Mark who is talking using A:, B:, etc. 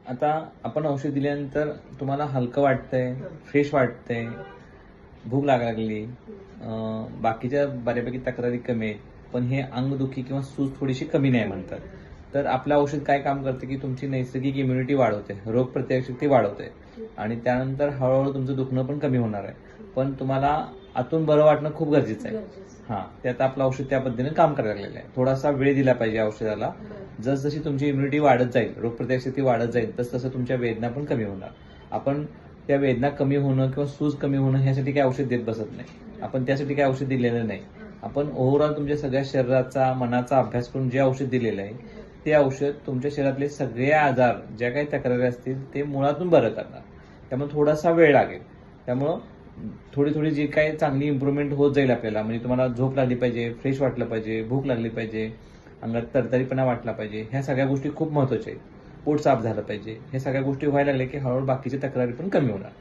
A: आता आपण औषध दिल्यानंतर तुम्हाला हलकं वाटतंय, फ्रेश वाटतंय, भूक लागायला लागली, बाकीच्या बऱ्यापैकी तक्रारी कमी आहेत, पण हे अंगदुखी किंवा सूज थोडीशी कमी नाही म्हणतात. तर आपलं औषध काय काम करते की तुमची नैसर्गिक इम्युनिटी वाढवते, रोगप्रतिकारशक्ती वाढवते आणि त्यानंतर हळूहळू तुमचं दुखणं पण कमी होणार आहे. पण तुम्हाला आतून बरं वाटणं खूप गरजेचं आहे. हां, त्यात आपलं औषध त्या पद्धतीने काम करायला लागलेलं आहे. थोडासा वेळ दिला पाहिजे औषधाला. जसजशी तुमची इम्युनिटी वाढत जाईल, रोगप्रतिकारशक्ती वाढत जाईल, तसं तुमच्या वेदना पण कमी होणार. आपण त्या वेदना कमी होणं किंवा सूज कमी होणं ह्यासाठी काही औषध देत बसत नाही. आपण त्यासाठी काही औषध दिलेलं नाही. आपण ओव्हरऑल तुमच्या सगळ्या शरीराचा, मनाचा अभ्यास करून जे औषध दिलेलं आहे, ते औषध तुमच्या शरीरातले सगळे आजार, ज्या काही तक्रारी असतील, ते मुळातून बरं करणार. त्यामुळे थोडासा वेळ लागेल. त्यामुळं थोडी थोडी जी काही चांगली इम्प्रूव्हमेंट होत जाईल आपल्याला, म्हणजे तुम्हाला झोप लागली पाहिजे, फ्रेश वाटलं पाहिजे, भूक लागली पाहिजे, अंगात तरतरीपणा वाटला पाहिजे, ह्या सगळ्या गोष्टी खूप महत्वाच्या आहेत. पोट साफ झालं पाहिजे, हे सगळ्या गोष्टी व्हायला लागल्या की हळूहळू बाकीची तक्रारी पण कमी होणार.